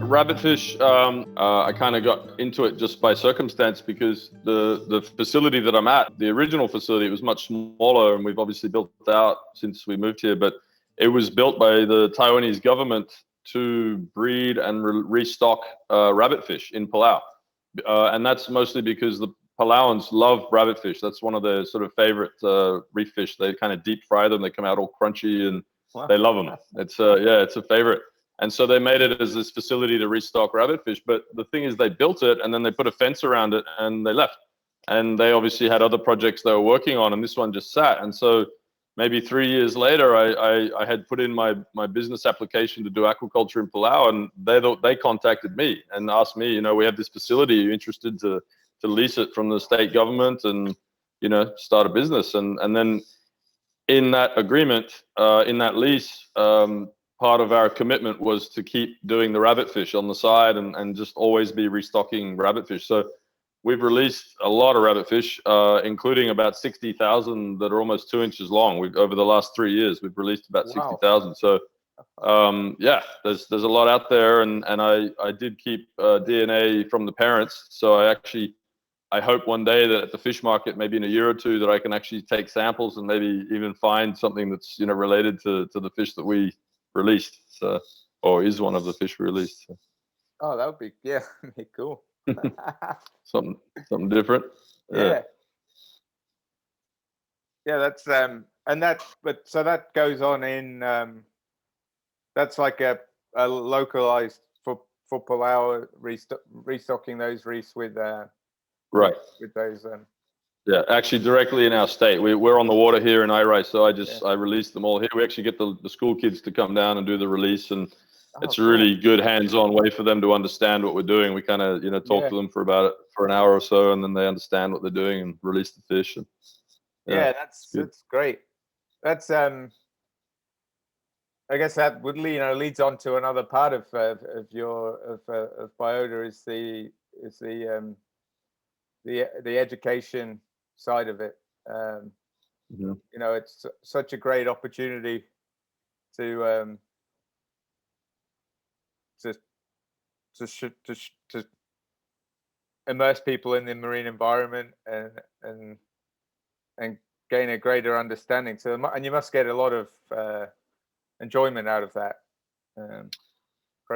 rabbitfish, I kind of got into it just by circumstance because the facility that I'm at, the original facility, it was much smaller, and we've obviously built it out since we moved here, but it was built by the Taiwanese government to breed and restock rabbitfish in Palau. And that's mostly because the Palauans love rabbitfish. That's one of their sort of favorite reef fish. They kind of deep fry them. They come out all crunchy, and they love them. It's it's a favorite. And so they made it as this facility to restock rabbitfish. But the thing is, they built it and then they put a fence around it and they left. And they obviously had other projects they were working on, and this one just sat. And so maybe 3 years later, I had put in my business application to do aquaculture in Palau, and they contacted me and asked me, you know, we have this facility, are you interested to lease it from the state government and, you know, start a business? And then in that agreement, in that lease, part of our commitment was to keep doing the rabbitfish on the side and just always be restocking rabbitfish. So we've released a lot of rabbitfish, including about 60,000 that are almost 2 inches long. Over the last 3 years, we've released about 60,000. So yeah, there's a lot out there, and I did keep DNA from the parents. So I hope one day that at the fish market, maybe in a year or two, that I can actually take samples and maybe even find something that's, you know, related to the fish that we released, so, or is one of the fish we released. So. Oh, that would be, yeah, cool. something different. Yeah. That's and that, but so that goes on in that's like a localized for Palau, restocking those reefs with right with those yeah, actually directly in our state. We're on the water here in Irai, so I released them all here. We actually get the school kids to come down and do the release, and it's a really good hands-on way for them to understand what we're doing. We kind of, you know, talk to them for an hour or so, and then they understand what they're doing and release the fish. And, that's great. That's I guess that would, you know, leads on to another part of BIOTA is the education side of it. You know, it's such a great opportunity to immerse people in the marine environment and gain a greater understanding. So, and you must get a lot of enjoyment out of that.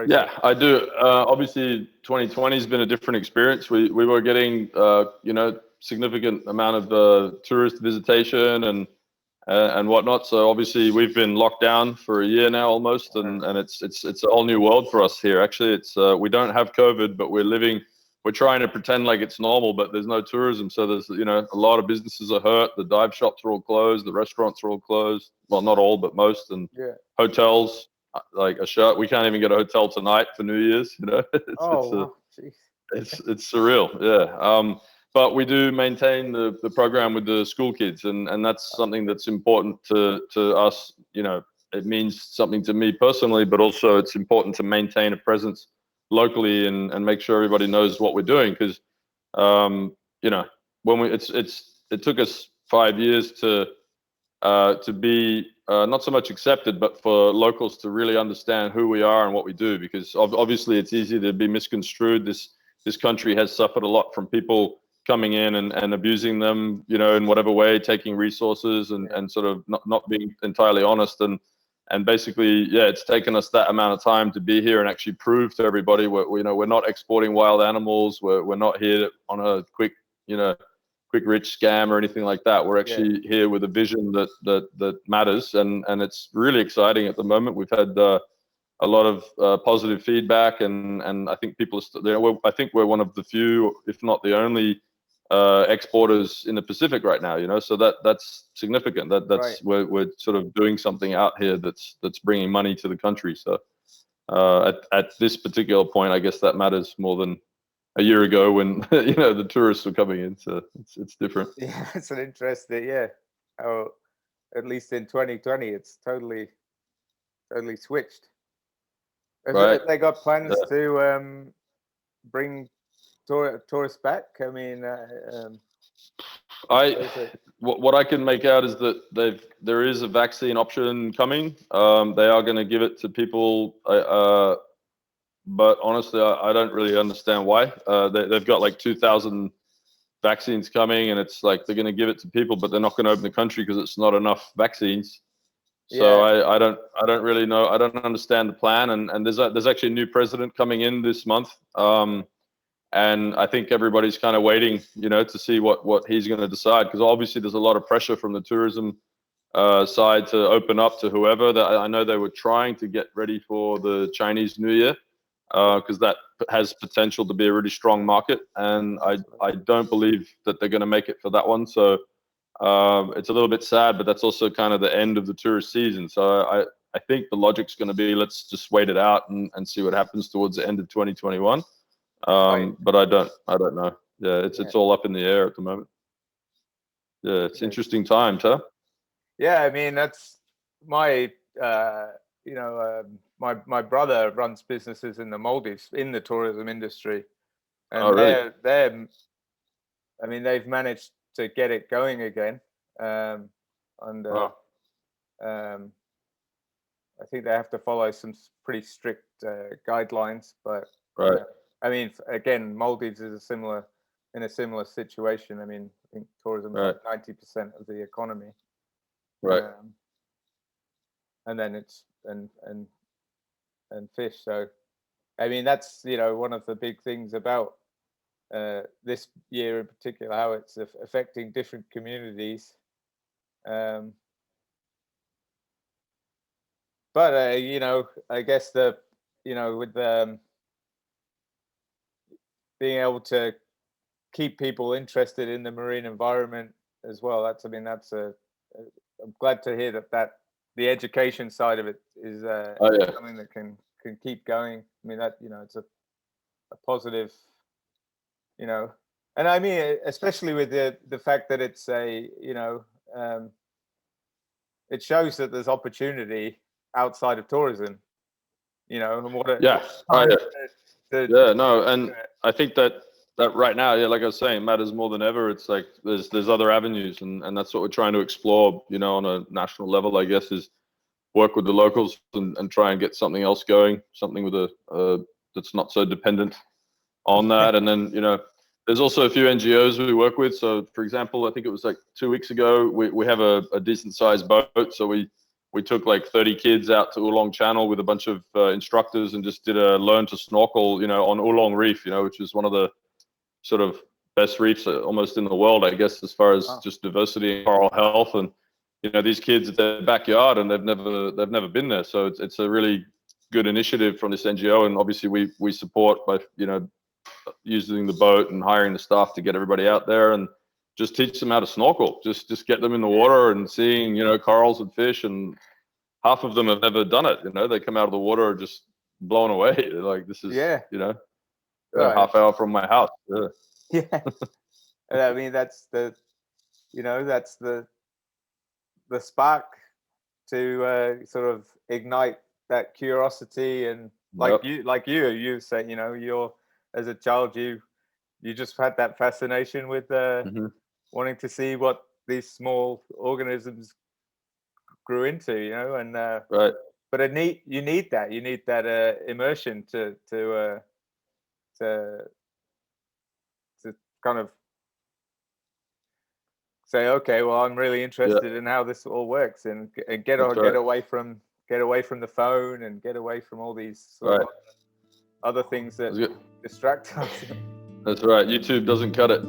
Yeah, I do. Obviously, 2020 has been a different experience. We were getting, you know, significant amount of tourist visitation and whatnot. So obviously, we've been locked down for a year now almost, and it's a whole new world for us here. Actually, it's we don't have COVID, but we're trying to pretend like it's normal, but there's no tourism. So there's, you know, a lot of businesses are hurt. The dive shops are all closed. The restaurants are all closed. Well, not all, but most. And hotels. Like we can't even get a hotel tonight for New Year's, you know. It's surreal, yeah. But we do maintain the program with the school kids, and that's something that's important to us. You know, it means something to me personally, but also it's important to maintain a presence locally and make sure everybody knows what we're doing, because you know, when it took us 5 years to be not so much accepted, but for locals to really understand who we are and what we do, because obviously it's easy to be misconstrued. This country has suffered a lot from people coming in and abusing them, you know, in whatever way, taking resources and sort of not being entirely honest. And basically, yeah, it's taken us that amount of time to be here and actually prove to everybody we're not exporting wild animals. We're not here on a quick rich scam or anything like that. We're actually here with a vision that matters, and it's really exciting at the moment. We've had a lot of positive feedback, and I think people are I think we're one of the few, if not the only, exporters in the Pacific right now. You know, so that's significant. That's we're sort of doing something out here that's bringing money to the country. So at this particular point, I guess that matters more than a year ago when you know the tourists were coming in. So it's different. Yeah, it's an interesting, how at least in 2020 it's totally switched. They got plans to bring tourists back? I mean, what I can make out is that there is a vaccine option coming. They are going to give it to people. but honestly, I don't really understand why. They've got like 2,000 vaccines coming, and it's like they're going to give it to people, but they're not going to open the country because it's not enough vaccines. So yeah. I don't really know. I don't understand the plan. And there's actually a new president coming in this month. And I think everybody's kind of waiting, to see what he's going to decide, because obviously there's a lot of pressure from the tourism side to open up to whoever. That I know they were trying to get ready for the Chinese New Year, because that has potential to be a really strong market, and I don't believe that they're going to make it for that one. So it's a little bit sad, but that's also kind of the end of the tourist season. So I think the logic's going to be, let's just wait it out and see what happens towards the end of 2021. But I don't know. Yeah, it's all up in the air at the moment. Yeah, it's interesting times, huh? Yeah, I mean, that's my my brother runs businesses in the Maldives in the tourism industry, and they're I mean, they've managed to get it going again. I think they have to follow some pretty strict guidelines, but I mean, again, Maldives is in a similar situation. I mean, I think tourism is like 90% of the economy. Right. And then it's and fish. So, I mean, that's one of the big things about this year in particular, how it's affecting different communities. But I guess with being able to keep people interested in the marine environment as well. I'm glad to hear that the education side of it is something that can keep going. I mean, that it's a positive, and I mean, especially with the fact that it's it shows that there's opportunity outside of tourism, and what and I think that right now, like I was saying, matters more than ever. It's like there's other avenues, and that's what we're trying to explore, on a national level, I guess, is work with the locals and try and get something else going, something with that's not so dependent on that. And then, there's also a few NGOs we work with. So for example, I think it was like 2 weeks ago, we have a decent sized boat. So we took like 30 kids out to Oolong Channel with a bunch of instructors and just did a learn to snorkel, on Oolong Reef, which is one of the sort of best reefs almost in the world, I guess, as far as just diversity and coral health. And these kids at their backyard, and they've never been there. So it's a really good initiative from this NGO, and obviously we support by using the boat and hiring the staff to get everybody out there and just teach them how to snorkel. Just get them in the water and seeing corals and fish. And half of them have never done it. They come out of the water just blown away. They're like, this is a half hour from my house. Yeah. And I mean, that's the spark to sort of ignite that curiosity. And you say, you're, as a child, you just had that fascination with wanting to see what these small organisms grew into, and but you need that immersion to kind of say, okay, well, I'm really interested in how this all works, and get away from the phone, and get away from all these sort of other things that distract us. That's right. YouTube doesn't cut it.